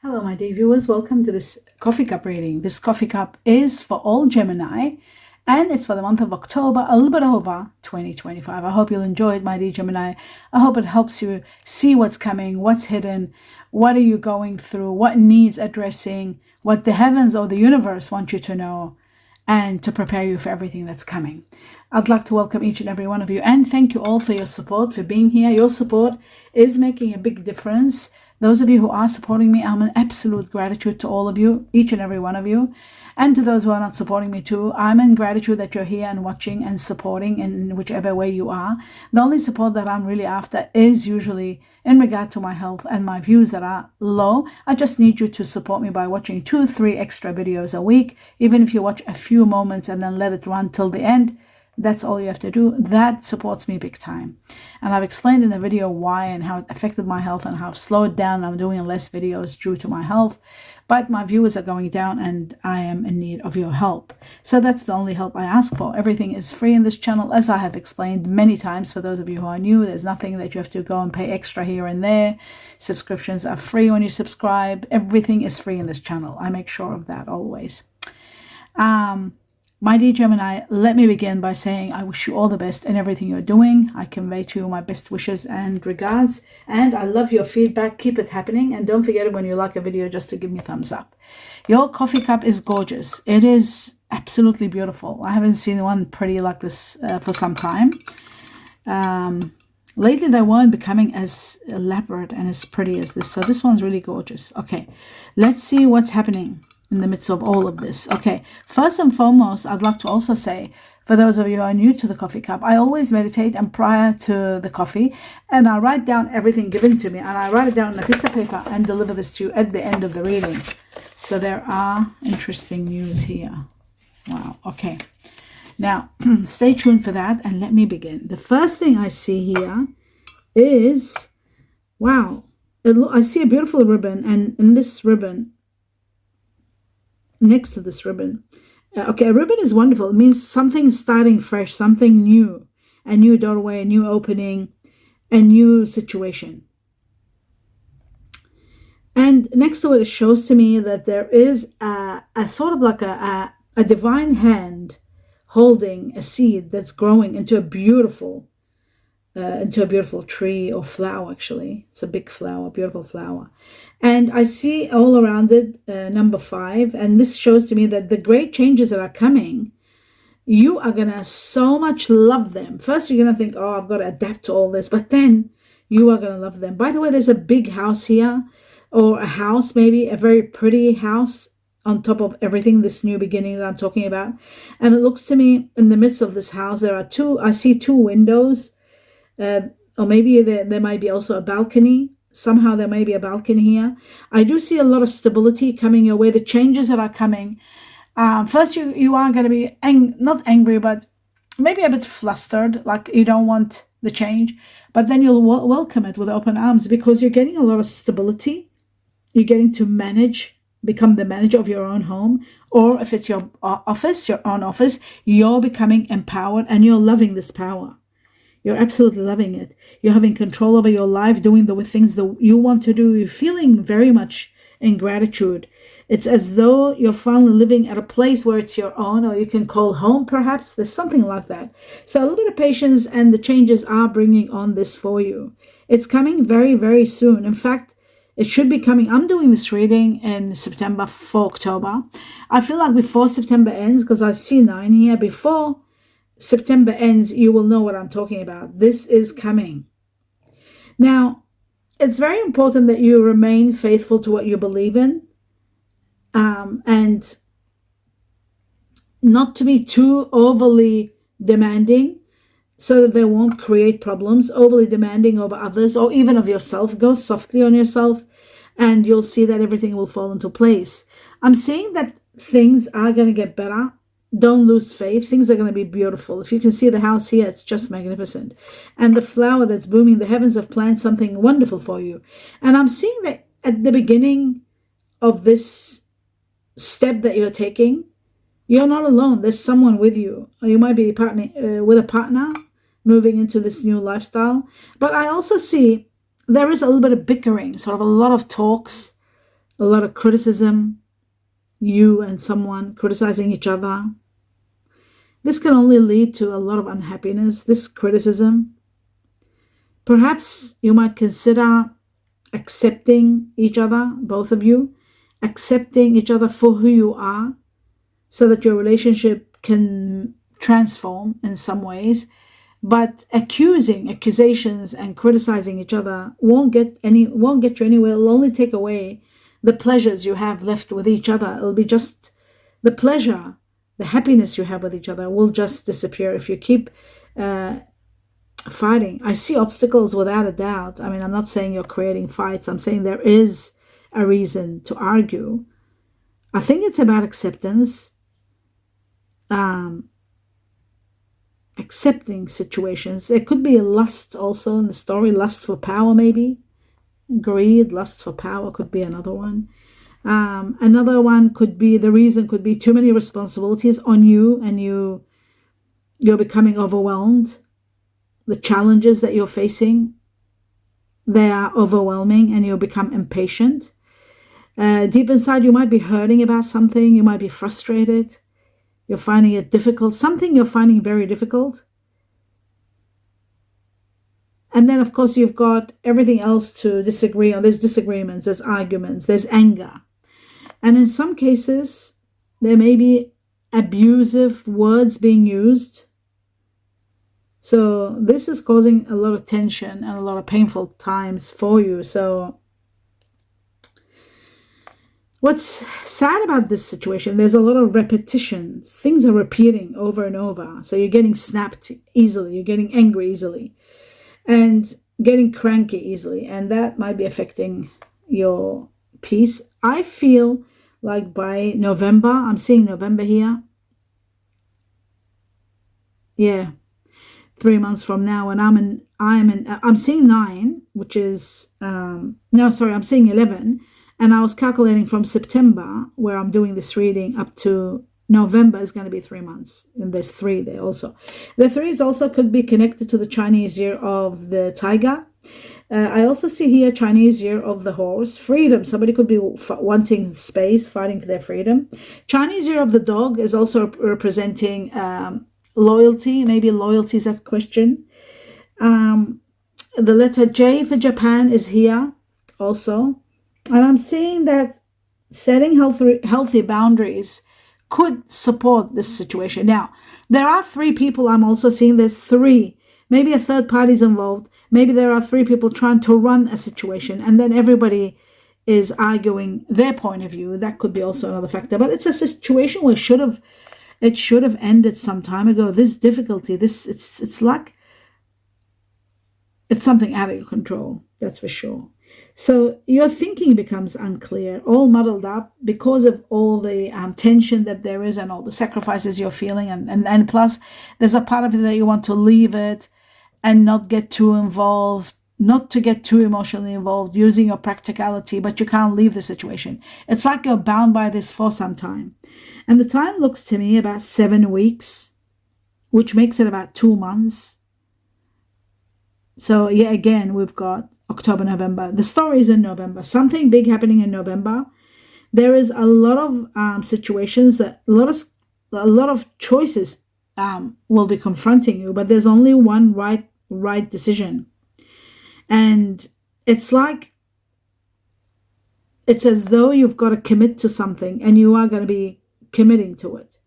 Hello, my dear viewers. Welcome to this coffee cup reading. This coffee cup is for all Gemini, and it's for the month of October, a little bit over 2025. I hope you'll enjoy it, my dear Gemini. I hope it helps you see what's coming, what's hidden, what are you going through, what needs addressing, what the heavens or the universe want you to know, and to prepare you for everything that's coming. I'd like to welcome each and every one of you and thank you all for your support, for being here. Your support is making a big difference. Those of you who are supporting me, I'm in absolute gratitude to all of you, each and every one of you. And to those who are not supporting me too, I'm in gratitude that you're here and watching and supporting in whichever way you are. The only support that I'm really after is usually in regard to my health and my views that are low. I just need you to support me by watching 2-3 extra videos a week. Even if you watch a few moments and then let it run till the end, that's all you have to do. That supports me big time. And I've explained in the video why and how it affected my health and how I've slowed down. I'm doing less videos due to my health, but my viewers are going down and I am in need of your help. So that's the only help I ask for. Everything is free in this channel, as I have explained many times. For those of you who are new, there's nothing that you have to go and pay extra here and there. Subscriptions are free when you subscribe. Everything is free in this channel. I make sure of that always. My dear Gemini, let me begin by saying I wish you all the best in everything you're doing. I convey to you my best wishes and regards, and I love your feedback. Keep it happening, and don't forget when you like a video just to give me a thumbs up. Your coffee cup is gorgeous. It is absolutely beautiful. I haven't seen one pretty like this for some time. Lately they weren't becoming as elaborate and as pretty as this, so this one's really gorgeous. Okay, let's see what's happening in the midst of all of this. Okay, first and foremost, I'd like to also say, for those of you who are new to the coffee cup, I always meditate and prior to the coffee, and I write down everything given to me, and I write it down on a piece of paper and deliver this to you at the end of the reading. So there are interesting news here. Wow. Okay, now stay tuned for that and let me begin. The first thing I see here is, wow, I see a beautiful ribbon, and in this ribbon, next to this ribbon. Okay, a ribbon is wonderful. It means something starting fresh, something new, a new doorway, a new opening, a new situation. And next to it shows to me that there is a sort of like a divine hand holding a seed that's growing into a beautiful tree or flower. Actually, it's a big flower, beautiful flower. And I see all around it number 5, and this shows to me that the great changes that are coming, you are gonna so much love them. First you're gonna think, oh, I've got to adapt to all this, but then you are gonna love them. By the way, there's a big house here, or a house, maybe a very pretty house on top of everything, this new beginning that I'm talking about. And it looks to me in the midst of this house there are I see 2 windows. Or maybe there might be also a balcony. Somehow there may be a balcony here. I do see a lot of stability coming your way. The changes that are coming. First, you are going to be not angry, but maybe a bit flustered, like you don't want the change. But then you'll welcome it with open arms because you're getting a lot of stability. You're getting to become the manager of your own home. Or if it's your office, your own office, you're becoming empowered and you're loving this power. You're absolutely loving it. You're having control over your life, doing the things that you want to do. You're feeling very much in gratitude. It's as though you're finally living at a place where it's your own, or you can call home perhaps. There's something like that. So a little bit of patience, and the changes are bringing on this for you. It's coming very, very soon. In fact, it should be coming. I'm doing this reading in September for October. I feel like before September ends, because I see 9 here, before September ends, you will know what I'm talking about. This is coming. Now, it's very important that you remain faithful to what you believe in, and not to be too overly demanding so that they won't create problems. Overly demanding over others or even of yourself. Go softly on yourself and you'll see that everything will fall into place. I'm seeing that things are going to get better. Don't lose faith. Things are going to be beautiful. If you can see the house here, it's just magnificent. And the flower that's blooming, the heavens have planned something wonderful for you. And I'm seeing that at the beginning of this step that you're taking, you're not alone. There's someone with you. Or you might be with a partner moving into this new lifestyle. But I also see there is a little bit of bickering, sort of a lot of talks, a lot of criticism, you and someone criticizing each other. This can only lead to a lot of unhappiness, this criticism. Perhaps you might consider accepting each other, both of you, accepting each other for who you are, so that your relationship can transform in some ways. But accusations and criticizing each other won't get you anywhere. It'll only take away the pleasures you have left with each other. It'll be just the pleasure, the happiness you have with each other will just disappear if you keep fighting. I see obstacles without a doubt. I mean, I'm not saying you're creating fights. I'm saying there is a reason to argue. I think it's about acceptance, accepting situations. It could be a lust also in the story, lust for power maybe. Greed, lust for power could be another one. Another one could be, the reason could be too many responsibilities on you and you're becoming overwhelmed. The challenges that you're facing, they are overwhelming and you become impatient. Deep inside, you might be hurting about something. You might be frustrated. You're finding it difficult. Something you're finding very difficult. And then, of course, you've got everything else to disagree on. There's disagreements, there's arguments, there's anger. And in some cases, there may be abusive words being used. So this is causing a lot of tension and a lot of painful times for you. So what's sad about this situation, there's a lot of repetition. Things are repeating over and over. So you're getting snapped easily. You're getting angry easily and getting cranky easily. And that might be affecting your peace. I feel like by November, I'm seeing November here. Yeah. 3 months from now, and I'm seeing 9, which is I'm seeing 11, and I was calculating from September, where I'm doing this reading, up to November is going to be 3 months, and there's 3 there also. The 3 is also could be connected to the Chinese year of the tiger. I also see here Chinese year of the horse, freedom. Somebody could be wanting space, fighting for their freedom. Chinese year of the dog is also representing loyalty. Maybe loyalty is that question. The letter J for Japan is here also. And I'm seeing that setting healthy boundaries could support this situation. Now, there are 3 people I'm also seeing. There's 3. Maybe a third party is involved. Maybe there are 3 people trying to run a situation, and then everybody is arguing their point of view. That could be also another factor. But it's a situation where it should have ended some time ago. This difficulty, it's like it's something out of your control. That's for sure. So your thinking becomes unclear, all muddled up because of all the tension that there is and all the sacrifices you're feeling. And plus, there's a part of it that you want to leave it and not get too involved, not to get too emotionally involved, using your practicality, but you can't leave the situation. It's like you're bound by this for some time. And the time looks to me about 7 weeks, which makes it about 2 months. So yeah, again, we've got October, November. The story is in November. Something big happening in November. There is a lot of situations that a lot of choices will be confronting you, but there's only one right decision. And it's as though you've got to commit to something, and you are going to be committing to it.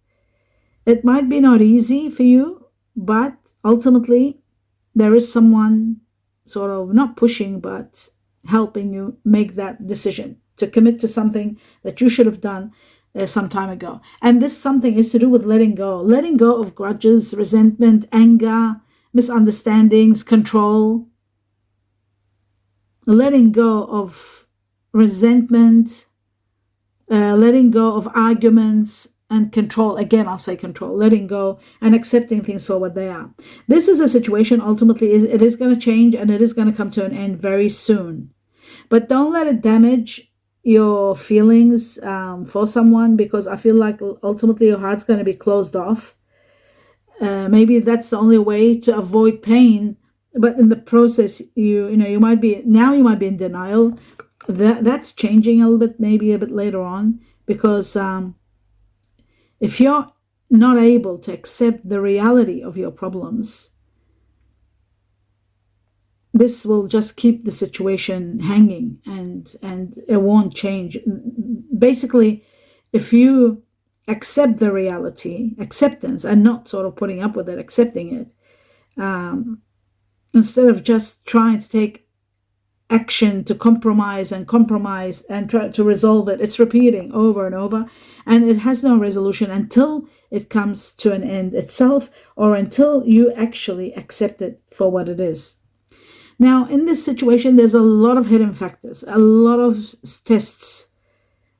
It might be not easy for you, but ultimately there is someone sort of not pushing, but helping you make that decision to commit to something that you should have done some time ago. And this something is to do with letting go of grudges, resentment, anger, misunderstandings, control, letting go of resentment, letting go of arguments, and control. Again, I'll say control, letting go and accepting things for what they are. This is a situation, ultimately, it is going to change, and it is going to come to an end very soon. But don't let it damage your feelings for someone, because I feel like ultimately your heart's going to be closed off. Maybe that's the only way to avoid pain. But in the process, you might be in denial. that's changing a little bit, maybe a bit later on, because if you're not able to accept the reality of your problems, this will just keep the situation hanging, and it won't change. Basically, if you accept the reality, acceptance, and not sort of putting up with it, accepting it, instead of just trying to take action to compromise and try to resolve it, it's repeating over and over, and it has no resolution until it comes to an end itself, or until you actually accept it for what it is. Now, in this situation, there's a lot of hidden factors, a lot of tests.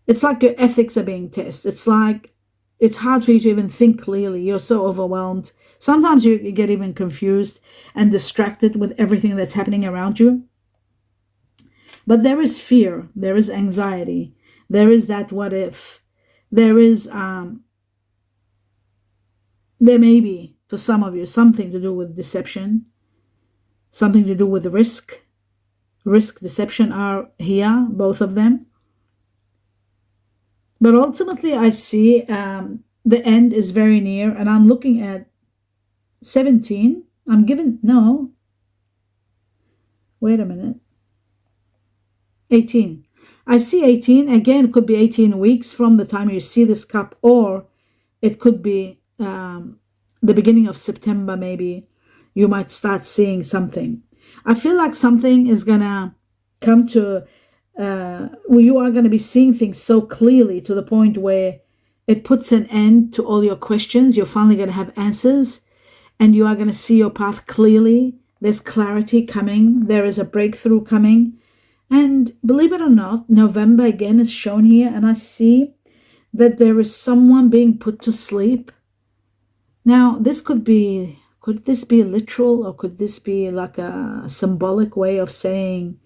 It's like your ethics are being tested. It's like it's hard for you to even think clearly. You're so overwhelmed. Sometimes you get even confused and distracted with everything that's happening around you. But there is fear. There is anxiety. There is that what if. There is, there may be, for some of you, something to do with deception. Something to do with risk. Risk, deception are here, both of them. But ultimately, I see the end is very near, and I'm looking at 17. No. Wait a minute. 18. I see 18. Again, it could be 18 weeks from the time you see this cup, or it could be the beginning of September, maybe. You might start seeing something. I feel like something is going to come to, where you are going to be seeing things so clearly to the point where it puts an end to all your questions. You're finally going to have answers, and you are going to see your path clearly. There's clarity coming. There is a breakthrough coming. And believe it or not, November again is shown here, and I see that there is someone being put to sleep. Now, this could this be literal, or could this be like a symbolic way of saying,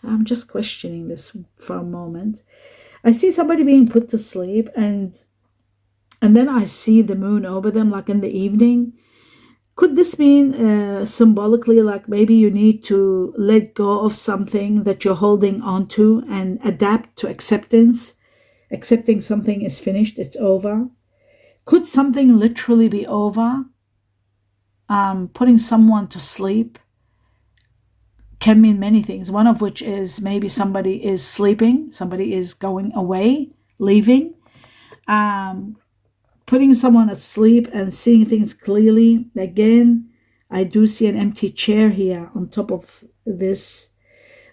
I'm just questioning this for a moment. I see somebody being put to sleep, and then I see the moon over them, like in the evening. Could this mean symbolically, like maybe you need to let go of something that you're holding on to and adapt to acceptance? Accepting something is finished, it's over. Could something literally be over? Putting someone to sleep can mean many things, one of which is maybe somebody is sleeping, somebody is going away, leaving. Putting someone asleep and seeing things clearly. Again, I do see an empty chair here on top of this.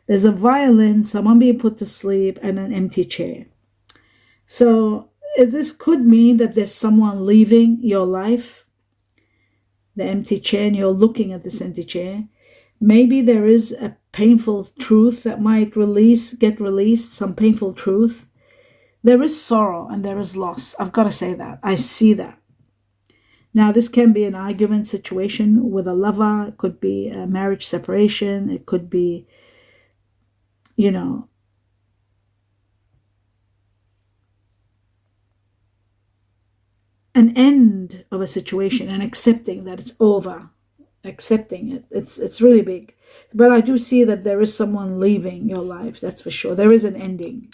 There's a violin, someone being put to sleep, and an empty chair. So this could mean that there's someone leaving your life, the empty chair, and you're looking at this empty chair. Maybe there is a painful truth that might get released, some painful truth. There is sorrow and there is loss. I've got to say that. I see that. Now, this can be an argument situation with a lover. It could be a marriage separation. It could be, an end of a situation and accepting that it's over. Accepting it. It's really big. But I do see that there is someone leaving your life. That's for sure. There is an ending.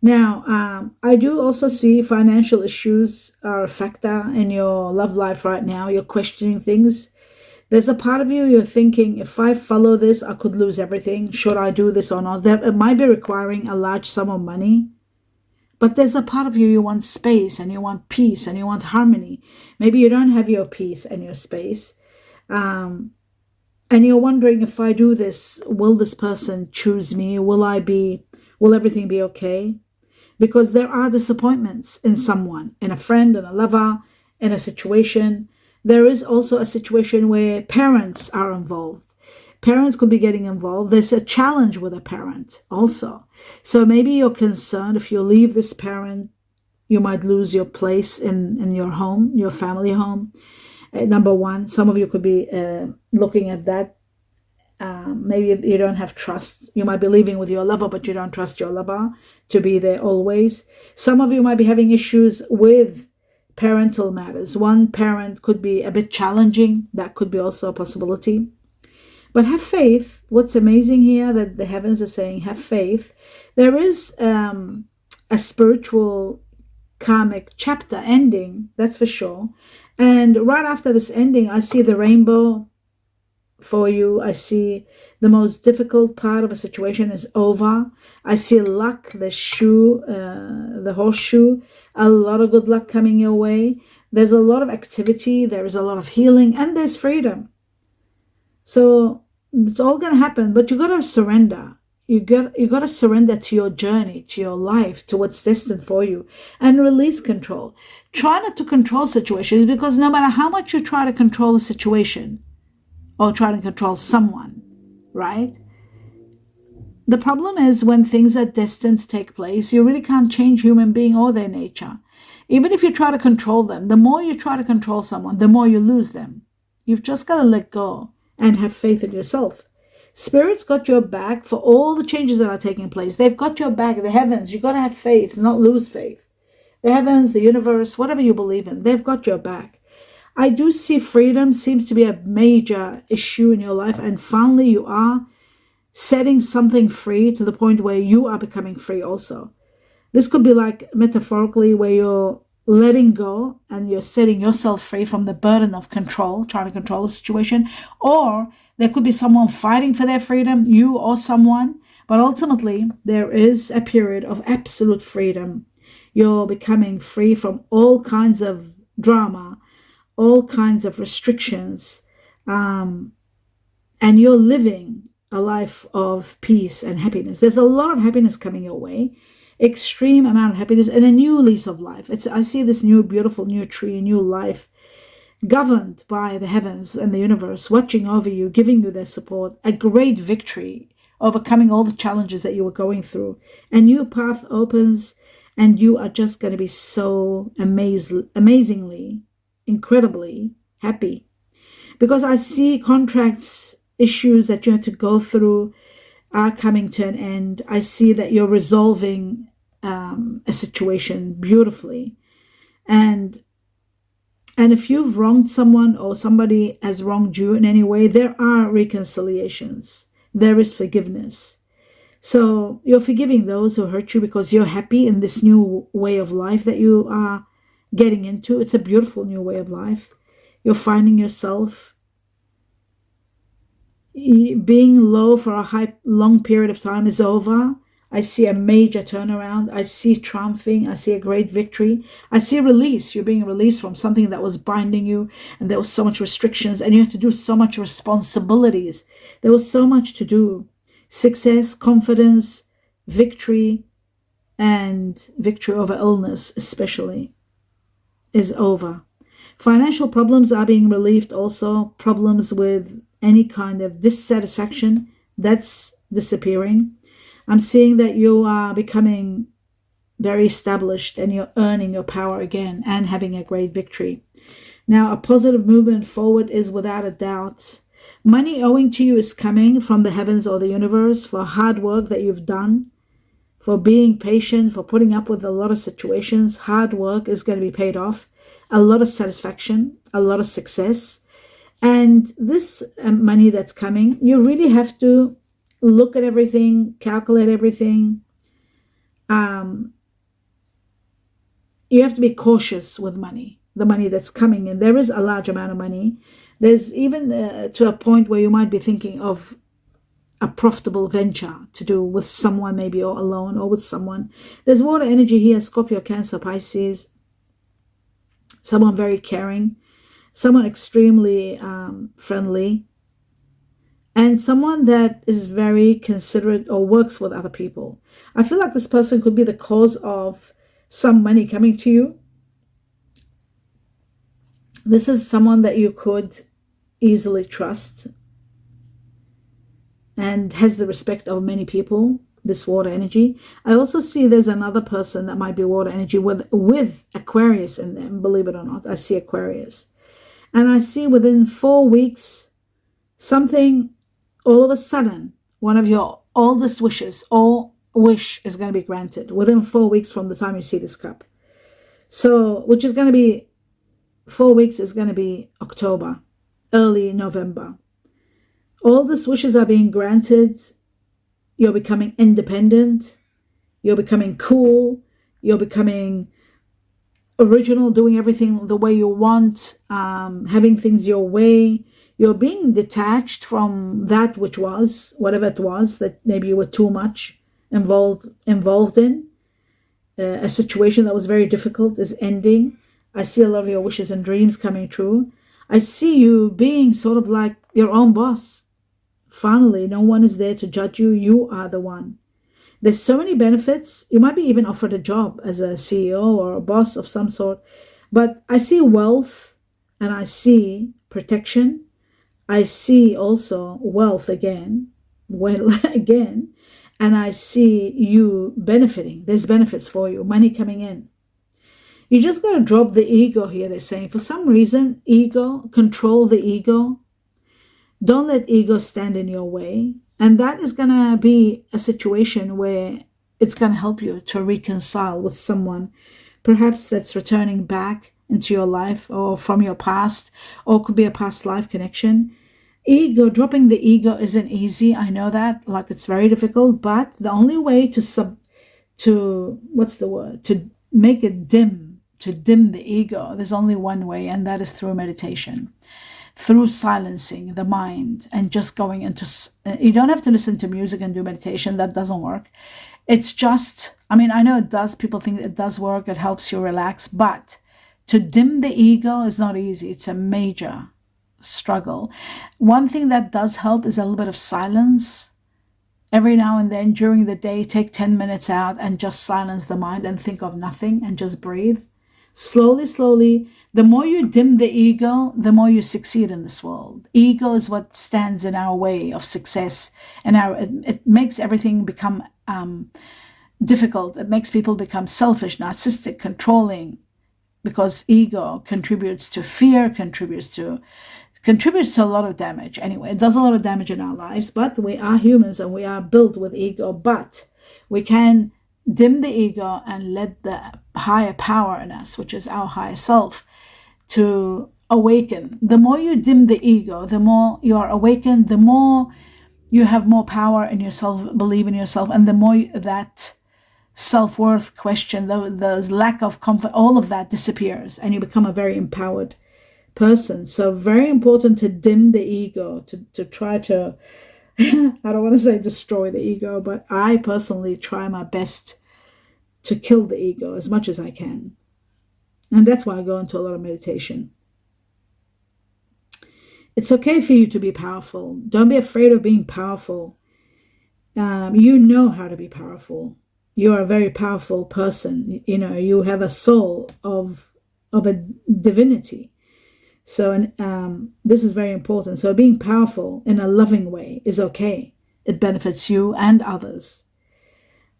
Now, I do also see financial issues are a factor in your love life right now. You're questioning things. There's a part of you, you're thinking, if I follow this, I could lose everything. Should I do this or not? It might be requiring a large sum of money. But there's a part of you want space, and you want peace, and you want harmony. Maybe you don't have your peace and your space. And you're wondering, if I do this, will this person choose me? Will everything be okay? Because there are disappointments in someone, in a friend, in a lover, in a situation. There is also a situation where parents are involved. Parents could be getting involved. There's a challenge with a parent also. So maybe you're concerned if you leave this parent, you might lose your place in your home, your family home. Number one, some of you could be looking at that. Maybe you don't have trust. You might be living with your lover, but you don't trust your lover to be there always. Some of you might be having issues with parental matters. One parent could be a bit challenging. That could be also a possibility. But have faith. What's amazing here that the heavens are saying, have faith. There is a spiritual karmic chapter ending, that's for sure. And right after this ending, I see the rainbow for you. I see the most difficult part of a situation is over. I see luck, the horseshoe, a lot of good luck coming your way. There's a lot of activity, there is a lot of healing, and there's freedom. So it's all going to happen, but you got to surrender. You got to surrender to your journey, to your life, to what's destined for you, and release control. Try not to control situations, because no matter how much you try to control a situation or try to control someone, right? The problem is when things are destined to take place, you really can't change human being or their nature. Even if you try to control them, the more you try to control someone, the more you lose them. You've just got to let go and have faith in yourself. Spirit's got your back for all the changes that are taking place. They've got your back. The heavens, you've got to have faith, not lose faith. The heavens, the universe, whatever you believe in, they've got your back. I do see freedom seems to be a major issue in your life, and finally you are setting something free to the point where you are becoming free also. This could be like metaphorically where you're letting go and you're setting yourself free from the burden of control, trying to control the situation. Or there could be someone fighting for their freedom, you or someone. But ultimately, there is a period of absolute freedom. You're becoming free from all kinds of drama, all kinds of restrictions, and you're living a life of peace and happiness. There's a lot of happiness coming your way, extreme amount of happiness, and a new lease of life. I see this new, beautiful new tree, new life, governed by the heavens and the universe, watching over you, giving you their support, a great victory, overcoming all the challenges that you were going through. A new path opens, and you are just going to be so amazingly, incredibly happy. Because I see contracts, issues that you had to go through are coming to an end. I see that you're resolving a situation beautifully. And if you've wronged someone or somebody has wronged you in any way, there are reconciliations. There is forgiveness. So you're forgiving those who hurt you because you're happy in this new way of life that you are getting into. It's a beautiful new way of life. You're finding yourself being low for a long period of time is over. I see a major turnaround. I see triumphing. I see a great victory. I see release. You're being released from something that was binding you, and there was so much restrictions, and you had to do so much responsibilities. There was so much to do. Success, confidence, victory, and victory over illness especially is over. Financial problems are being relieved also. Problems with any kind of dissatisfaction, that's disappearing. I'm seeing that you are becoming very established and you're earning your power again and having a great victory. Now, a positive movement forward is without a doubt. Money owing to you is coming from the heavens or the universe for hard work that you've done, for being patient, for putting up with a lot of situations. Hard work is going to be paid off. A lot of satisfaction, a lot of success. And this money that's coming, you really have to look at everything, calculate everything. You have to be cautious with money, the money that's coming in. There is a large amount of money. There's even to a point where you might be thinking of a profitable venture to do with someone, maybe, or alone, or with someone. There's water energy here, Scorpio, Cancer, Pisces. Someone very caring, someone extremely friendly, and someone that is very considerate or works with other people. I feel like this person could be the cause of some money coming to you. This is someone that you could easily trust and has the respect of many people, this water energy. I also see there's another person that might be water energy with Aquarius in them, believe it or not. I see Aquarius. And I see within 4 weeks, something, all of a sudden, one of your oldest wishes or wish is going to be granted within 4 weeks from the time you see this cup. So, which is going to be, 4 weeks is going to be October, early November. All these wishes are being granted. You're becoming independent. You're becoming cool. You're becoming original, doing everything the way you want, having things your way. You're being detached from that which was, whatever it was that maybe you were too much involved in. A situation that was very difficult is ending. I see a lot of your wishes and dreams coming true. I see you being sort of like your own boss. Finally, no one is there to judge you. You are the one. There's so many benefits. You might be even offered a job as a CEO or a boss of some sort. But I see wealth and I see protection. I see also wealth again, again, and I see you benefiting. There's benefits for you, money coming in. You just got to drop the ego here, they're saying. For some reason, control the ego. Don't let ego stand in your way. And that is going to be a situation where it's going to help you to reconcile with someone, perhaps that's returning back into your life or from your past, or could be a past life connection. Dropping the ego isn't easy. I know that, like it's very difficult, but the only way to make it dim, to dim the ego, there's only one way, and that is through meditation, through silencing the mind and just going into, you don't have to listen to music and do meditation. That doesn't work. It's just, I know it does. People think it does work. It helps you relax, but to dim the ego is not easy. It's a major struggle. One thing that does help is a little bit of silence. Every now and then during the day, take 10 minutes out and just silence the mind and think of nothing and just breathe. Slowly, slowly, the more you dim the ego, the more you succeed in this world. Ego is what stands in our way of success, and it makes everything become difficult. It makes people become selfish, narcissistic, controlling, because ego contributes to fear, contributes to a lot of damage. Anyway, it does a lot of damage in our lives, but we are humans and we are built with ego, but we can dim the ego and let the higher power in us, which is our higher self, to awaken. The more you dim the ego, the more you are awakened, the more you have more power in yourself, believe in yourself, and the more that self-worth question, the lack of comfort, all of that disappears and you become a very empowered person. So very important to dim the ego, to try to, I don't want to say destroy the ego, but I personally try my best to kill the ego as much as I can. And that's why I go into a lot of meditation. It's okay for you to be powerful. Don't be afraid of being powerful. You know how to be powerful. You are a very powerful person. You have a soul of a divinity. So this is very important. So being powerful in a loving way is okay. It benefits you and others.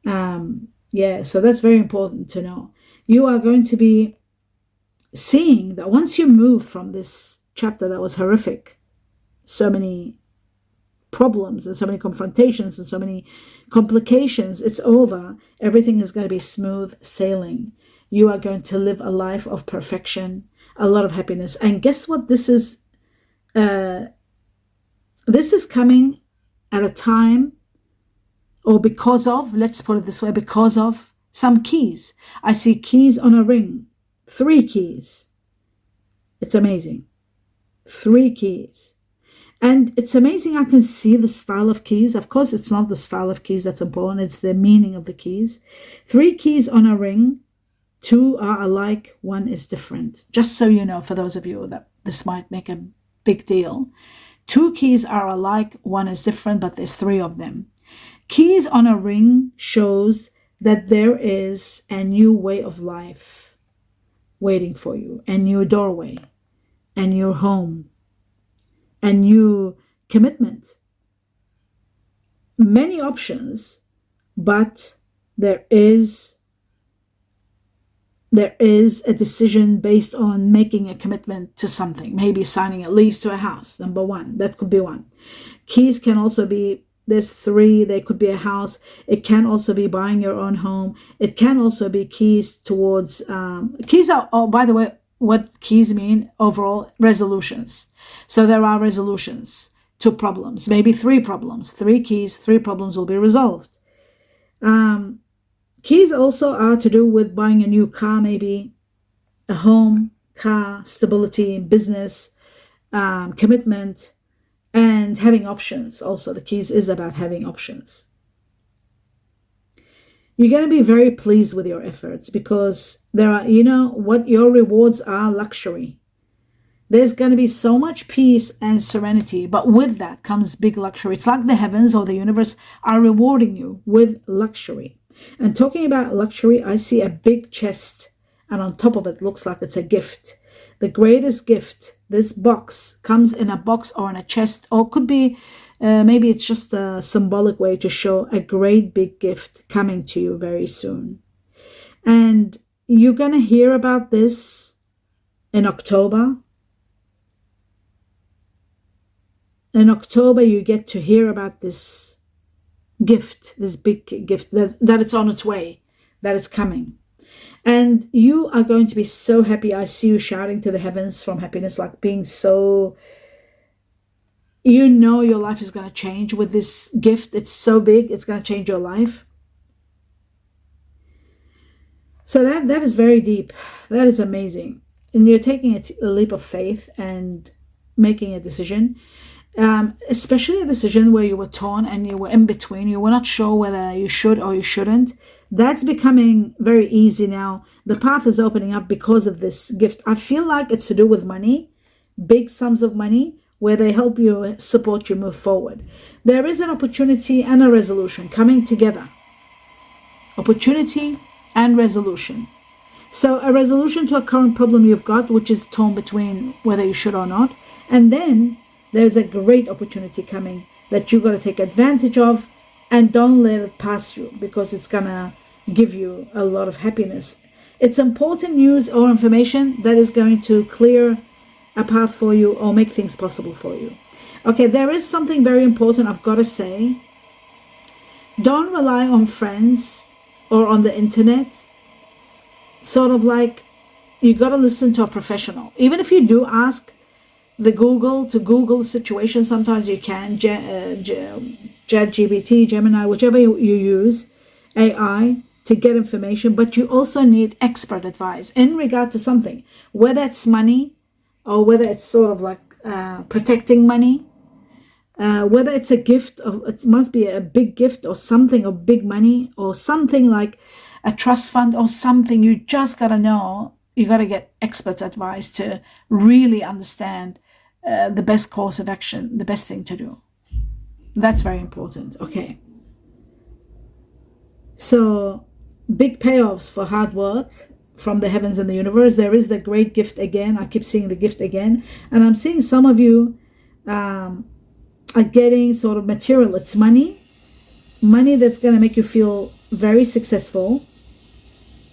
So that's very important to know. You are going to be seeing that once you move from this chapter that was horrific, so many problems and so many confrontations and so many complications, it's over. Everything is going to be smooth sailing. You are going to live a life of perfection, a lot of happiness. And guess what? This is coming at a time, or because of, let's put it this way, because of some keys. I see keys on a ring, 3 keys. It's amazing. 3 keys. And it's amazing. I can see the style of keys. Of course, it's not the style of keys that's important. It's the meaning of the keys. 3 keys on a ring. 2 are alike. 1 is different. Just so you know, for those of you that this might make a big deal. 2 keys are alike. 1 is different, but there's 3 of them. Keys on a ring shows that there is a new way of life waiting for you, a new doorway, a new home, a new commitment. Many options, but there is a decision based on making a commitment to something, maybe signing a lease to a house, number 1. That could be 1. Keys can also be, there's 3, there could be a house. It can also be buying your own home. It can also be keys towards, keys are, oh, by the way, what keys mean overall? Resolutions. So there are resolutions. 2 problems, maybe 3 problems, 3 keys, 3 problems will be resolved. Keys also are to do with buying a new car, maybe a home, car, stability, business, commitment, and having options. Also, the keys is about having options. You're going to be very pleased with your efforts because there are, what your rewards are, luxury. There's going to be so much peace and serenity, but with that comes big luxury. It's like the heavens or the universe are rewarding you with luxury. And talking about luxury, I see a big chest, and on top of it looks like it's a gift. The greatest gift, this box, comes in a box or in a chest, or could be, maybe it's just a symbolic way to show a great big gift coming to you very soon. And you're going to hear about this in October. In October, you get to hear about this gift, this big gift, that it's on its way, that it's coming. And you are going to be so happy. I see you shouting to the heavens from happiness, like being so, your life is going to change with this gift. It's so big, it's going to change your life. So that is very deep. That is amazing. And you're taking a leap of faith and making a decision. Especially a decision where you were torn and you were in between. You were not sure whether you should or you shouldn't. That's becoming very easy now. The path is opening up because of this gift. I feel like it's to do with money, big sums of money, where they help you, support you move forward. There is an opportunity and a resolution coming together. Opportunity and resolution. So a resolution to a current problem you've got, which is torn between whether you should or not. And then there's a great opportunity coming that you've got to take advantage of, and don't let it pass you, because it's going to give you a lot of happiness. It's important news or information that is going to clear a path for you or make things possible for you. Okay, there is something very important I've got to say. Don't rely on friends or on the internet. Sort of like, you got to listen to a professional. Even if you do ask the Google to Google the situation, sometimes you can, ChatGPT, Gemini, whichever you use, AI, to get information, but you also need expert advice in regard to something, whether it's money or whether it's sort of like protecting money, whether it's a gift, it must be a big gift or something of big money or something like a trust fund or something. You just got to know, you got to get expert advice to really understand the best course of action, the best thing to do. That's very important. Okay. So big payoffs for hard work from the heavens and the universe. There is the great gift again. I keep seeing the gift again. And I'm seeing some of you are getting sort of material. It's money that's going to make you feel very successful.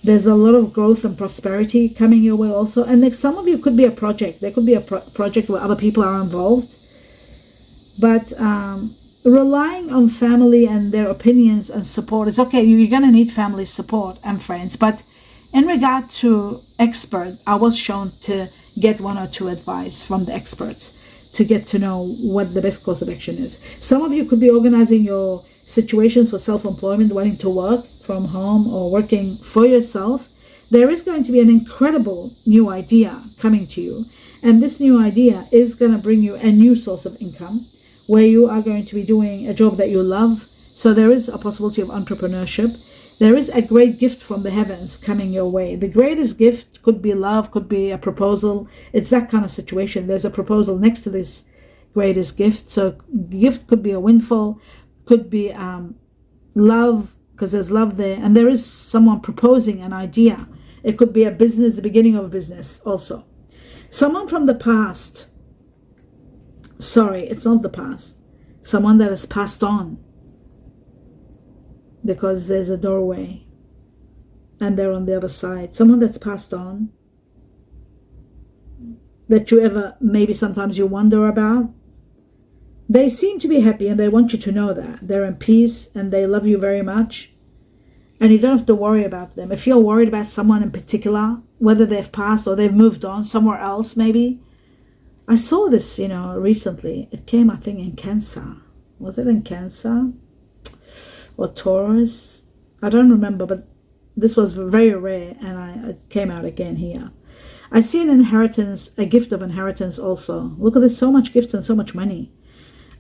There's a lot of growth and prosperity coming your way also. And like some of you could be a project. There could be a project where other people are involved. But relying on family and their opinions and support is okay. You're going to need family support and friends. But in regard to expert, I was shown to get 1 or 2 advice from the experts to get to know what the best course of action is. Some of you could be organizing your situations for self-employment, wanting to work from home or working for yourself. There is going to be an incredible new idea coming to you. And this new idea is going to bring you a new source of income where you are going to be doing a job that you love. So there is a possibility of entrepreneurship. There is a great gift from the heavens coming your way. The greatest gift could be love, could be a proposal. It's that kind of situation. There's a proposal next to this greatest gift. So gift could be a windfall, could be love, because there's love there. And there is someone proposing an idea. It could be a business, the beginning of a business also. Someone from the past. Sorry, it's not the past. Someone that has passed on. Because there's a doorway and they're on the other side. Someone that's passed on that you ever, maybe sometimes you wonder about. They seem to be happy and they want you to know that. They're in peace and they love you very much. And you don't have to worry about them. If you're worried about someone in particular, whether they've passed or they've moved on somewhere else maybe, I saw this, recently. It came, I think, in Cancer. Was it in Cancer or Taurus? I don't remember, but this was very rare, and it came out again here. I see an inheritance, a gift of inheritance also. Look at this, so much gifts and so much money.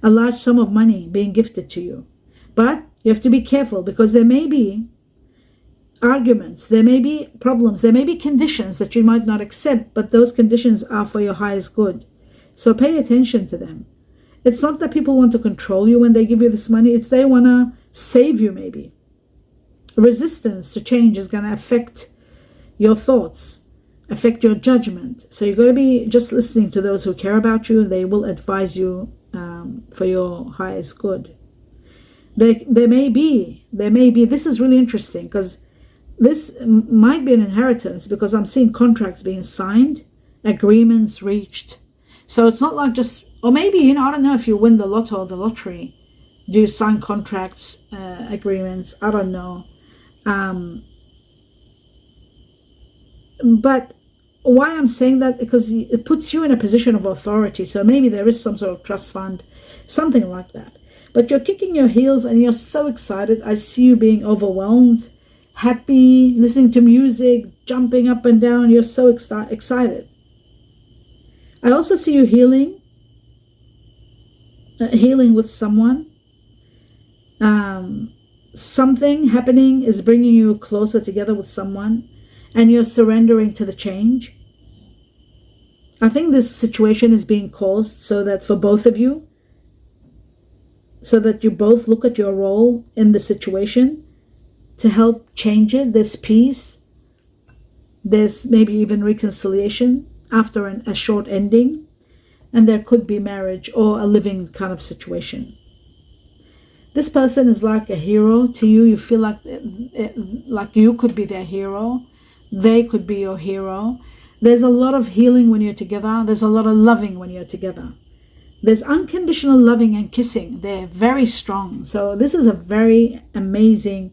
A large sum of money being gifted to you. But you have to be careful, because there may be arguments, there may be problems, there may be conditions that you might not accept, but those conditions are for your highest good. So pay attention to them. It's not that people want to control you when they give you this money, it's they want to save you maybe. Resistance to change is going to affect your thoughts, affect your judgment. So you've got to be just listening to those who care about you. They will advise you for your highest good. There may be, this is really interesting, because this might be an inheritance, because I'm seeing contracts being signed, agreements reached. So it's not like just, or maybe, I don't know if you win the lotto or the lottery, do you sign contracts, agreements? I don't know. But why I'm saying that, because it puts you in a position of authority. So maybe there is some sort of trust fund, something like that. But you're kicking your heels and you're so excited. I see you being overwhelmed, happy, listening to music, jumping up and down. You're so excited. I also see you healing with someone. Something happening is bringing you closer together with someone, and you're surrendering to the change. I think this situation is being caused so that for both of you, so that you both look at your role in the situation to help change it. There's peace. There's maybe even reconciliation after a short ending. And there could be marriage or a living kind of situation. This person is like a hero to you. You feel like you could be their hero. They could be your hero. There's a lot of healing when you're together. There's a lot of loving when you're together. There's unconditional loving and kissing. They're very strong. So this is a very amazing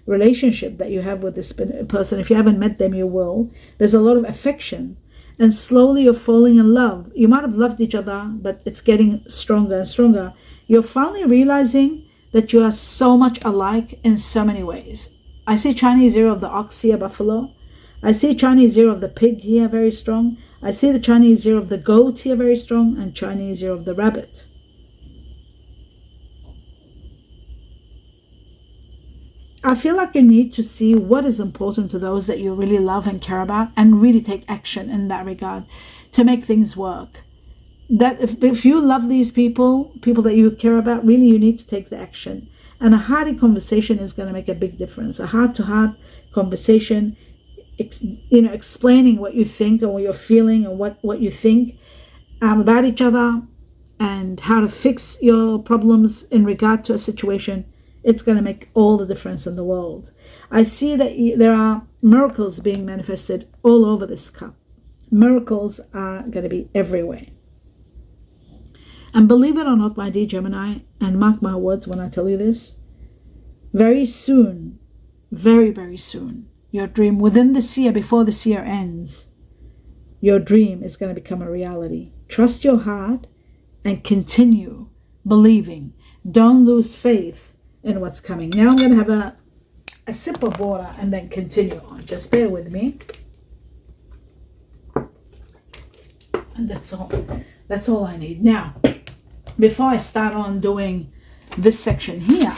relationship that you have with this person. If you haven't met them, you will. There's a lot of affection. And slowly you're falling in love. You might have loved each other, but it's getting stronger and stronger. You're finally realizing that you are so much alike in so many ways. I see Chinese year of the ox here, buffalo. I see Chinese year of the pig here, very strong. I see the Chinese year of the goat here, very strong, and Chinese year of the rabbit. I feel like you need to see what is important to those that you really love and care about, and really take action in that regard to make things work. That if you love these people that you care about, really you need to take the action. And a hearty conversation is going to make a big difference. A heart-to-heart conversation, explaining what you think and what you're feeling and what you think about each other and how to fix your problems in regard to a situation. It's going to make all the difference in the world. I see that there are miracles being manifested all over this cup. Miracles are going to be everywhere. And believe it or not, my dear Gemini, and mark my words when I tell you this, very soon, very, very soon, your dream within this year, before this year ends, your dream is going to become a reality. Trust your heart and continue believing. Don't lose faith in what's coming. Now I'm going to have a sip of water and then continue on. Just bear with me. And that's all I need. Now, before I start on doing this section here,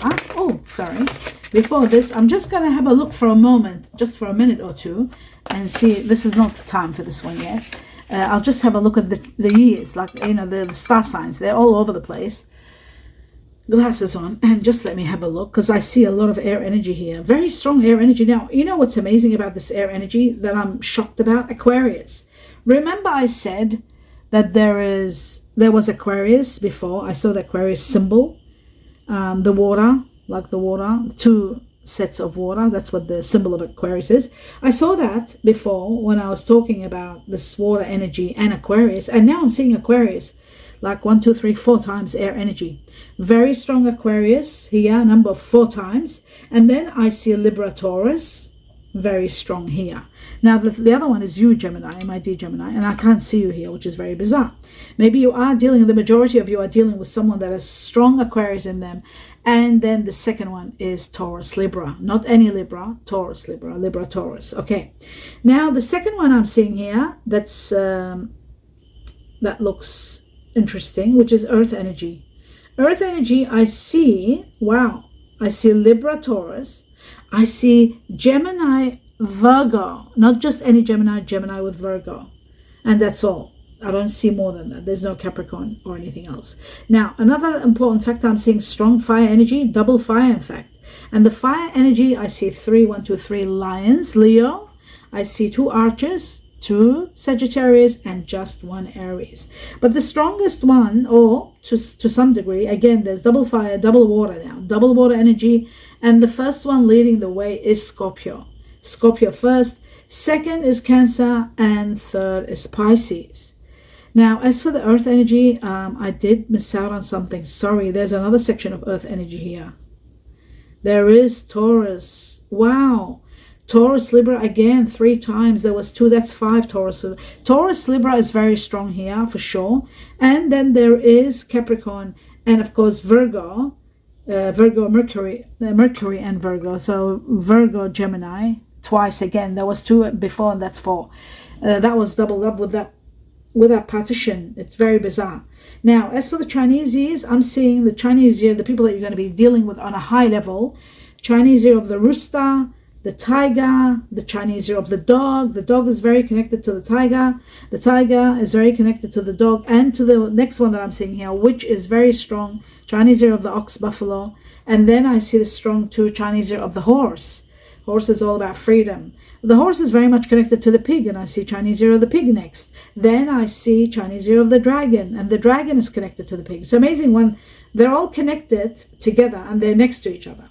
before this, I'm just going to have a look for a moment, just for a minute or two, and see. This is not the time for this one yet. I'll just have a look at the years, like, the star signs. They're all over the place. Glasses on, and just let me have a look, because I see a lot of air energy here. Very strong air energy. Now, you know what's amazing about this air energy that I'm shocked about? Aquarius. Remember I said that there was Aquarius before. I saw the Aquarius symbol. The water, like the water, 2 sets of water. That's what the symbol of Aquarius is. I saw that before when I was talking about this water energy and Aquarius. And now I'm seeing Aquarius like 1, 2, 3, 4 times air energy. Very strong Aquarius here, number 4 times. And then I see a Libra Taurus. very strong here. Now, the other one is you, Gemini, my dear Gemini, and I can't see you here, which is very bizarre. Maybe you are dealing, the majority of you are dealing with someone that has strong Aquarius in them. And then the second one is Taurus, Libra. Not any Libra, Taurus, Libra, Libra, Taurus. Okay. Now, the second one I'm seeing here, that's that looks interesting, which is Earth energy. Earth energy, I see, wow, I see Libra, Taurus. I see Gemini, Virgo. Not just any Gemini, Gemini with Virgo. And that's all. I don't see more than that. There's no Capricorn or anything else. Now, another important factor, I'm seeing strong fire energy, double fire, in fact. And the fire energy, I see 1, 2, 3 lions, Leo. I see 2 archers, 2 Sagittarius, and just 1 Aries. But the strongest one, or to some degree, again, there's double fire, double water now, double water energy. And the first one leading the way is Scorpio. Scorpio first, second is Cancer, and third is Pisces. Now, as for the Earth energy, I did miss out on something. Sorry, there's another section of Earth energy here. There is Taurus. Wow. Taurus, Libra, again, 3 times. There was 2, that's 5 Taurus. Taurus, Libra is very strong here, for sure. And then there is Capricorn, and of course, Virgo. Mercury and Virgo. So Virgo, Gemini, twice again. There was 2 before, and that's 4. That was doubled up with that partition. It's very bizarre. Now, as for the Chinese years, I'm seeing the Chinese year, the people that you're going to be dealing with on a high level. Chinese year of the rooster, the tiger, the Chinese year of the dog. The dog is very connected to the tiger. The tiger is very connected to the dog, and to the next one that I'm seeing here, which is very strong, Chinese year of the ox, buffalo. And then I see the strong 2 Chinese year of the horse. Horse is all about freedom. The horse is very much connected to the pig, and I see Chinese year of the pig next. Then I see Chinese year of the dragon, and the dragon is connected to the pig. It's amazing when they're all connected together and they're next to each other.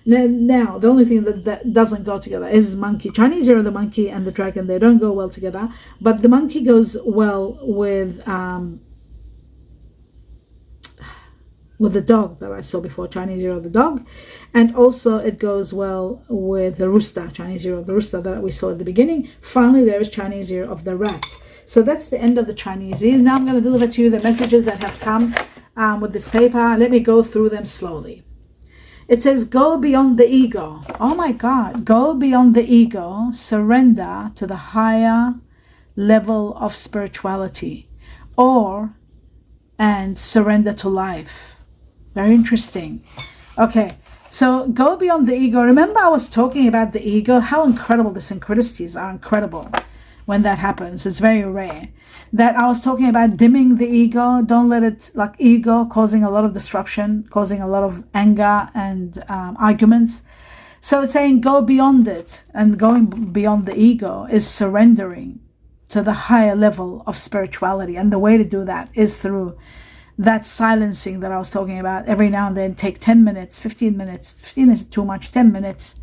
Now, the only thing that doesn't go together is monkey. Chinese year of the monkey and the dragon, they don't go well together. But the monkey goes well with the dog that I saw before, Chinese year of the dog. And also it goes well with the rooster, Chinese year of the rooster that we saw at the beginning. Finally, there is Chinese year of the rat. So that's the end of the Chinese years. Now I'm going to deliver to you the messages that have come with this paper. Let me go through them slowly. It says, go beyond the ego. Oh my God. Go beyond the ego. Surrender to the higher level of spirituality. And surrender to life. Very interesting. Okay, so go beyond the ego. Remember I was talking about the ego, how incredible the synchronicities are incredible when that happens. It's very rare. That I was talking about dimming the ego. Don't let it, like ego, causing a lot of disruption, causing a lot of anger and arguments. So it's saying go beyond it, and going beyond the ego is surrendering to the higher level of spirituality. And the way to do that is through that silencing that I was talking about. Every now and then, take 10 minutes, 15 minutes. 15 is too much, 10 minutes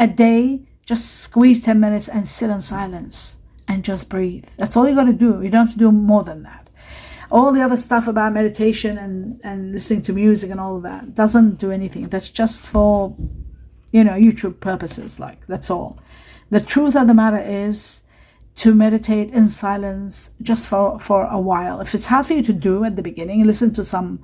a day. Just squeeze 10 minutes and sit in silence and just breathe. That's all you got to do. You don't have to do more than that. All the other stuff about meditation and listening to music and all of that doesn't do anything. That's just for, YouTube purposes. Like, that's all. The truth of the matter is to meditate in silence just for a while. If it's hard for you to do at the beginning, listen to some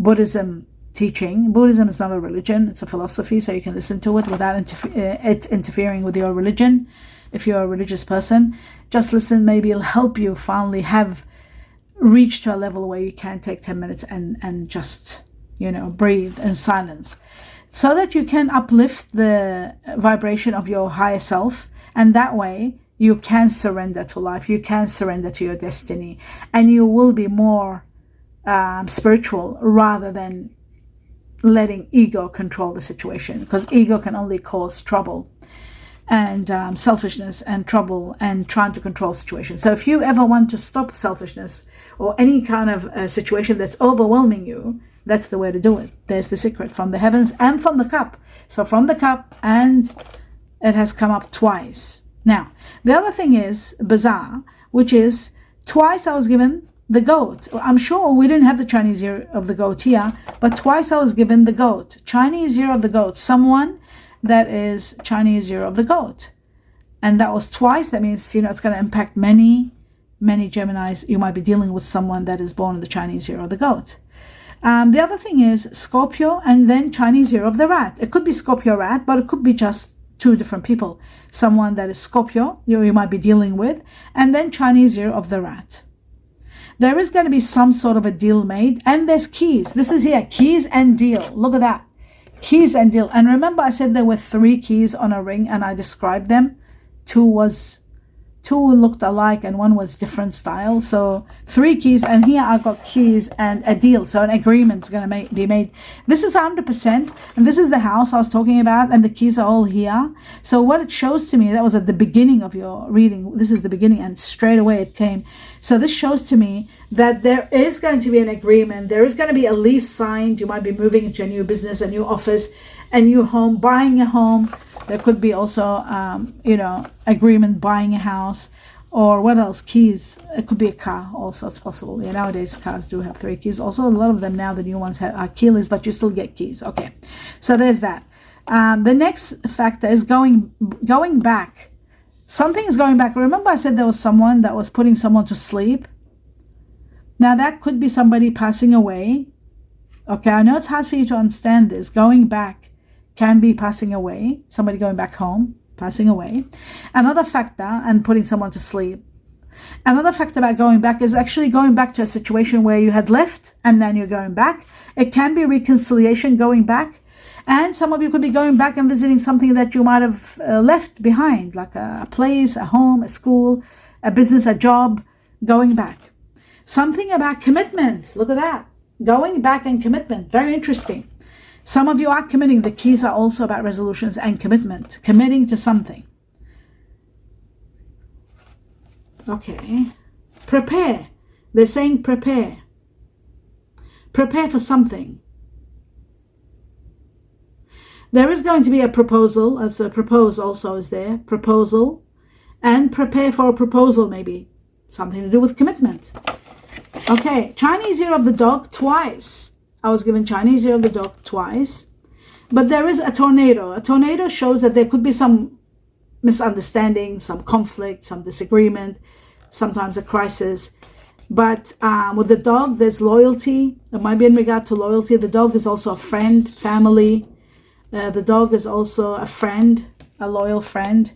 Buddhism teaching. Buddhism is not a religion, it's a philosophy, so you can listen to it without it interfering with your religion. If you're a religious person, just listen. Maybe it'll help you finally have reached to a level where you can take 10 minutes and just, breathe in silence, so that you can uplift the vibration of your higher self. And that way, you can surrender to life. You can surrender to your destiny. And you will be more spiritual rather than letting ego control the situation. Because ego can only cause trouble and selfishness and trouble and trying to control situations. So if you ever want to stop selfishness or any kind of situation that's overwhelming you, that's the way to do it. There's the secret from the heavens and from the cup. So from the cup, and it has come up twice. Now, the other thing is bizarre, which is twice I was given the goat. I'm sure we didn't have the Chinese year of the goat here, but twice I was given the goat. Chinese year of the goat. Someone that is Chinese year of the goat. and that was twice. That means, it's going to impact many Geminis. You might be dealing with someone that is born in the Chinese year of the goat. The other thing is Scorpio and then Chinese year of the rat. It could be Scorpio rat, but it could be just two different people. Someone that is Scorpio, you might be dealing with, and then Chinese year of the rat. There is going to be some sort of a deal made, and there's keys. This is here, keys and deal. Look at that. Keys and deal. And remember I said there were 3 keys on a ring, and I described them. Two looked alike and one was different style. So 3 keys, and here I got keys and a deal. So an agreement is going to be made. This is 100%, and this is the house I was talking about, and the keys are all here. So what it shows to me, that was at the beginning of your reading. This is the beginning, and straight away it came. So this shows to me that there is going to be an agreement. There is going to be a lease signed. You might be moving into a new business, a new office, a new home, buying a home. There could be also, agreement, buying a house, or what else? Keys. It could be a car also. It's possible. Nowadays cars do have 3 keys. Also, a lot of them now, the new ones are keyless, but you still get keys. Okay, so there's that. The next factor is going back. Something is going back. Remember I said there was someone that was putting someone to sleep? Now that could be somebody passing away. Okay, I know it's hard for you to understand this. Going back can be passing away, somebody going back home, passing away. Another factor, and putting someone to sleep. Another factor about going back is actually going back to a situation where you had left and then you're going back. It can be reconciliation going back. And some of you could be going back and visiting something that you might have left behind, like a place, a home, a school, a business, a job, going back. Something about commitment. Look at that. Going back and commitment. Very interesting. Some of you are committing. The keys are also about resolutions and commitment. Committing to something. Okay. Prepare. They're saying prepare. Prepare for something. There is going to be a proposal. As a propose also is there. Proposal. And prepare for a proposal maybe. Something to do with commitment. Okay. Chinese year of the dog twice. I was given Chinese year of the dog twice. But there is a tornado. A tornado shows that there could be some misunderstanding, some conflict, some disagreement, sometimes a crisis. But with the dog, there's loyalty. It might be in regard to loyalty. The dog is also a friend, family. The dog is also a friend, a loyal friend.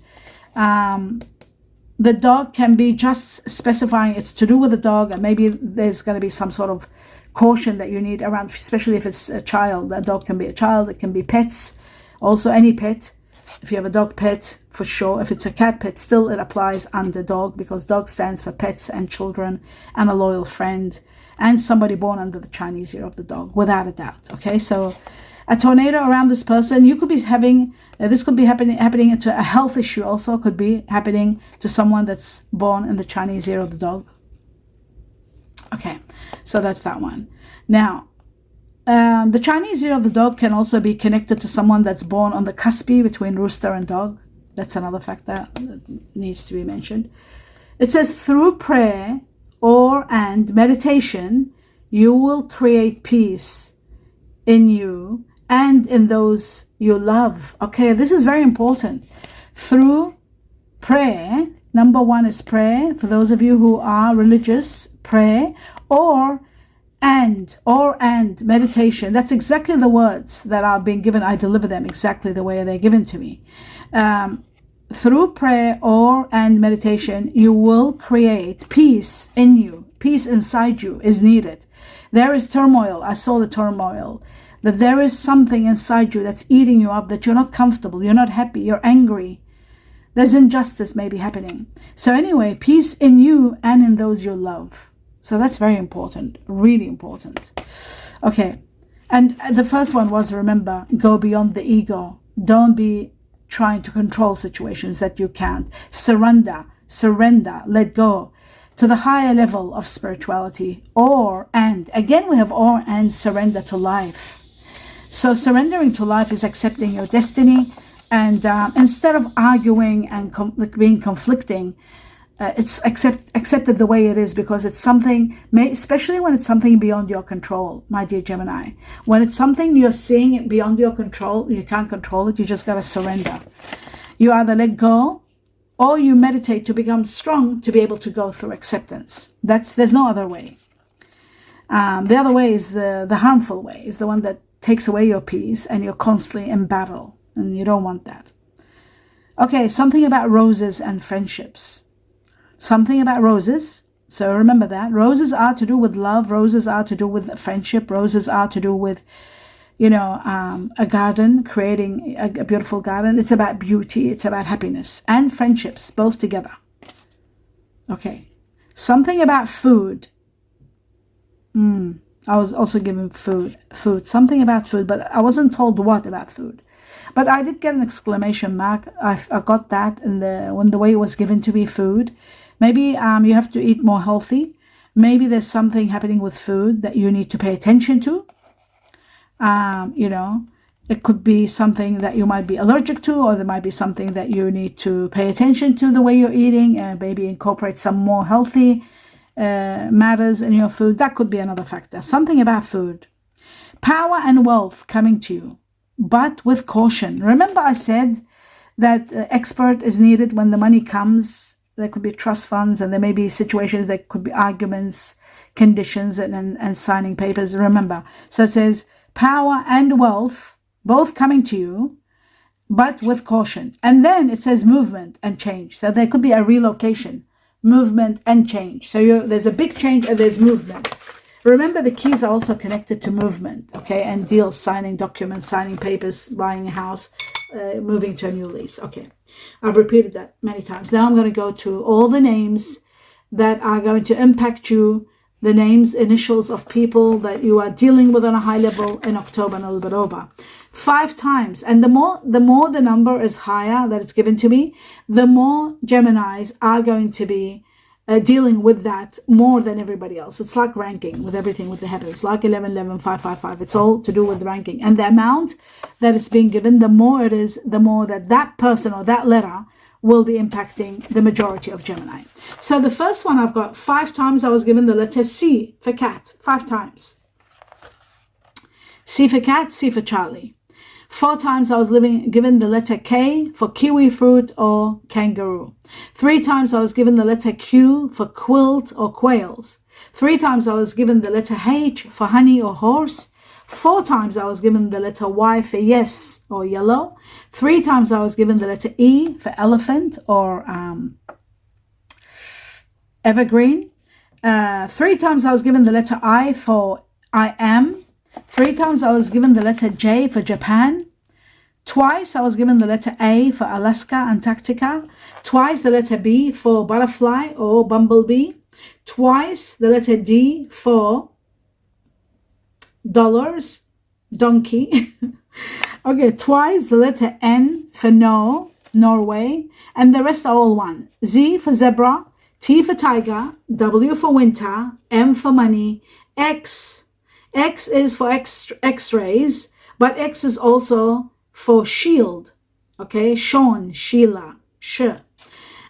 The dog can be just specifying it's to do with the dog, and maybe there's going to be some sort of caution that you need around, especially if it's a child. A dog can be a child. It can be pets. Also, any pet. If you have a dog pet, for sure. If it's a cat pet, still it applies under dog, because dog stands for pets and children and a loyal friend and somebody born under the Chinese year of the dog, without a doubt. Okay, so a tornado around this person. You could be having, this could be happening to a health issue also, could be happening to someone that's born in the Chinese year of the dog. Okay, so that's that one. Now, the Chinese year of the dog can also be connected to someone that's born on the cusp between rooster and dog. That's another factor that needs to be mentioned. It says, through prayer and meditation, you will create peace in you and in those you love. Okay, this is very important. Through prayer, number 1 is prayer. For those of you who are religious, prayer, and meditation. That's exactly the words that are being given. I deliver them exactly the way they're given to me. Through prayer and meditation, you will create peace in you. Peace inside you is needed. There is turmoil. I saw the turmoil. That there is something inside you that's eating you up, that you're not comfortable, you're not happy, you're angry. There's injustice maybe happening. So anyway, peace in you and in those you love. So that's very important, really important. Okay, and the first one was, remember, go beyond the ego. Don't be trying to control situations that you can't. Surrender, let go to the higher level of spirituality. Again, we have and surrender to life. So surrendering to life is accepting your destiny, and instead of arguing and being conflicting, it's accepted the way it is, because it's something, especially when it's something beyond your control, my dear Gemini. When it's something you're seeing beyond your control, you can't control it, you just got to surrender. You either let go or you meditate to become strong to be able to go through acceptance. There's no other way. The other way is the harmful way, is the one that takes away your peace and you're constantly in battle, and you don't want that. Okay, something about roses and friendships. Something about roses. So remember that. Roses are to do with love. Roses are to do with friendship. Roses are to do with, a garden, creating a beautiful garden. It's about beauty. It's about happiness and friendships, both together. Okay. Something about food. I was also given food. Something about food, but I wasn't told what about food. But I did get an exclamation mark. I got that when the way it was given to me, food. Maybe you have to eat more healthy. Maybe there's something happening with food that you need to pay attention to. It could be something that you might be allergic to, or there might be something that you need to pay attention to the way you're eating, and maybe incorporate some more healthy matters in your food. That could be another factor. Something about food. Power and wealth coming to you, but with caution. Remember I said that expert is needed when the money comes. There could be trust funds, and there may be situations that could be arguments, conditions, and signing papers. Remember, so it says power and wealth both coming to you, but with caution. And then it says movement and change. So there could be a relocation, movement and change. So there's a big change and there's movement. Remember, the keys are also connected to movement, okay, and deals, signing documents, signing papers, buying a house, moving to a new lease. Okay, I've repeated that many times. Now I'm going to go to all the names that are going to impact you, the names, initials of people that you are dealing with on a high level in October and a little bit over. 5 times. And the more the number is higher that it's given to me, the more Geminis are going to be dealing with that more than everybody else. It's like ranking with everything with the heavens, like 11, 11, 5, 5, 5. It's all to do with ranking. And the amount that it's being given, the more it is, the more that person or that letter will be impacting the majority of Gemini. So the first one I've got 5 times I was given the letter C for cat. 5 times. C for cat, C for Charlie. 4 times I was given the letter K for kiwi fruit or kangaroo. 3 times I was given the letter Q for quilt or quails. 3 times I was given the letter H for honey or horse. 4 times I was given the letter Y for yes or yellow. 3 times I was given the letter E for elephant or evergreen. 3 times I was given the letter I for I am. 3 times I was given the letter J for Japan. Twice I was given the letter A for Alaska, Antarctica. Twice the letter B for butterfly or bumblebee. Twice the letter D for dollars, donkey. Okay, twice the letter N for no, Norway. And the rest are all one. Z for zebra, T for tiger, W for winter, M for money, X is for X-rays, but X is also for shield. Okay, Sean, Sheila, Sh.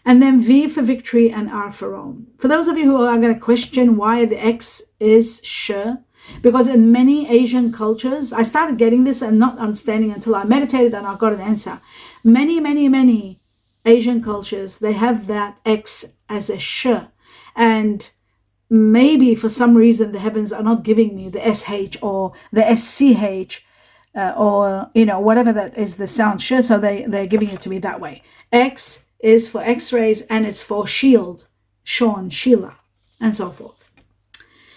And then V for victory and R for Rome. For those of you who are going to question why the X is Sh, because in many Asian cultures, I started getting this and not understanding until I meditated and I got an answer. Many Asian cultures, they have that X as a Sh. And maybe for some reason the heavens are not giving me the SH or the SCH or whatever that is the sound Sh, so they're giving it to me that way. X is for X-rays and it's for shield, Sean, Sheila, and so forth.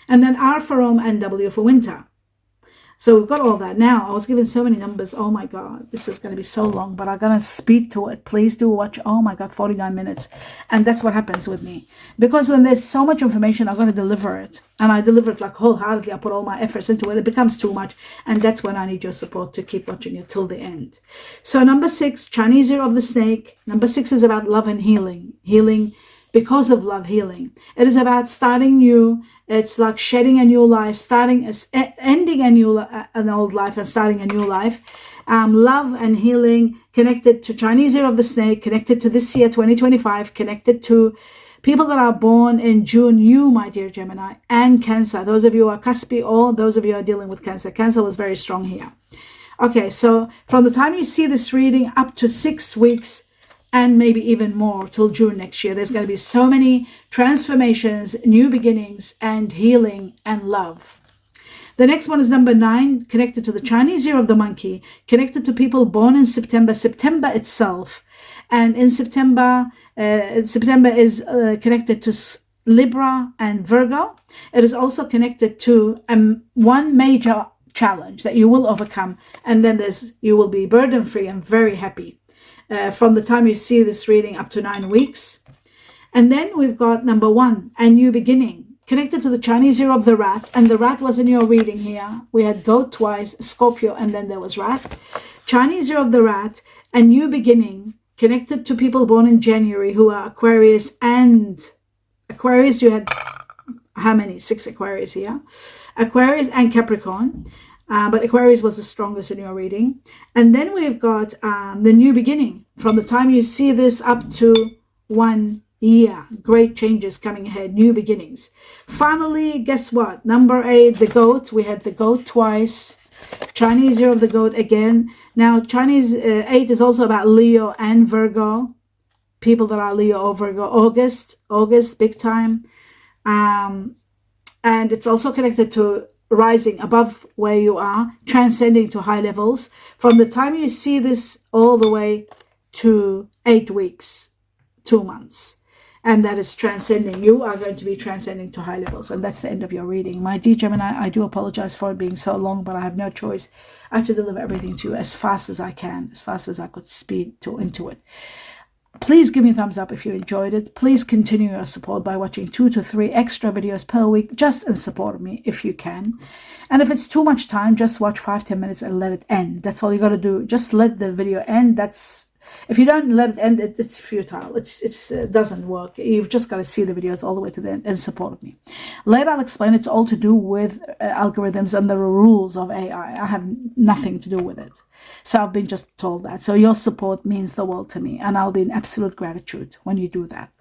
And then R for Rome and W for winter. So we've got all that. Now, I was given so many numbers. Oh my God, this is going to be so long, but I'm going to speed to it. Please do watch. Oh my God, 49 minutes. And that's what happens with me. Because when there's so much information, I'm going to deliver it. And I deliver it like wholeheartedly. I put all my efforts into it. It becomes too much. And that's when I need your support to keep watching it till the end. So number 6, Chinese Year of the Snake. Number 6 is about love and healing. Healing because of love, healing. It is about starting new. It's like shedding a new life, ending an old life and starting a new life. Love and healing connected to Chinese Year of the Snake, connected to this year, 2025, connected to people that are born in June, you, my dear Gemini, and Cancer. Those of you who are cuspy or those of you who are dealing with Cancer. Cancer was very strong here. Okay, so from the time you see this reading up to 6 weeks, and maybe even more till June next year. There's going to be so many transformations, new beginnings, and healing and love. The next one is number 9, connected to the Chinese year of the monkey, connected to people born in September, September itself. And in September is connected to Libra and Virgo. It is also connected to one major challenge that you will overcome. And then you will be burden-free and very happy from the time you see this reading up to 9 weeks. And then we've got number 1, a new beginning, connected to the Chinese year of the rat, and the rat was in your reading here. We had goat twice, Scorpio, and then there was rat. Chinese year of the rat, a new beginning, connected to people born in January who are Aquarius and Aquarius. You had how many? 6 Aquarius here. Aquarius and Capricorn, but Aquarius was the strongest in your reading. And then we've got the new beginning from the time you see this up to 1 year. Great changes coming ahead, new beginnings. Finally, guess what? Number 8, the goat. We had the goat twice. Chinese year of the goat again. Now, Chinese 8 is also about Leo and Virgo. People that are Leo or Virgo. August, big time. And it's also connected to rising above where you are, transcending to high levels. From the time you see this all the way to 8 weeks, 2 months. And that is transcending. You are going to be transcending to high levels. And that's the end of your reading. My dear Gemini, I do apologize for it being so long, but I have no choice. I have to deliver everything to you as fast as I can, as fast as I could speed into it. Please give me a thumbs up if you enjoyed it. Please continue your support by watching 2 to 3 extra videos per week, just in support of me if you can. And if it's too much time, just watch 5-10 minutes and let it end. That's all you got to do. Just let the video end. If you don't let it end, it's futile. It doesn't work. You've just got to see the videos all the way to the end and support of me. Later, I'll explain it's all to do with algorithms and the rules of AI. I have nothing to do with it. So I've been just told that. So your support means the world to me, and I'll be in absolute gratitude when you do that.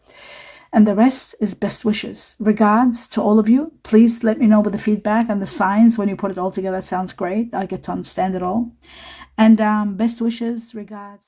And the rest is best wishes. Regards to all of you. Please let me know with the feedback and the signs when you put it all together. It sounds great. I get to understand it all. And best wishes, regards.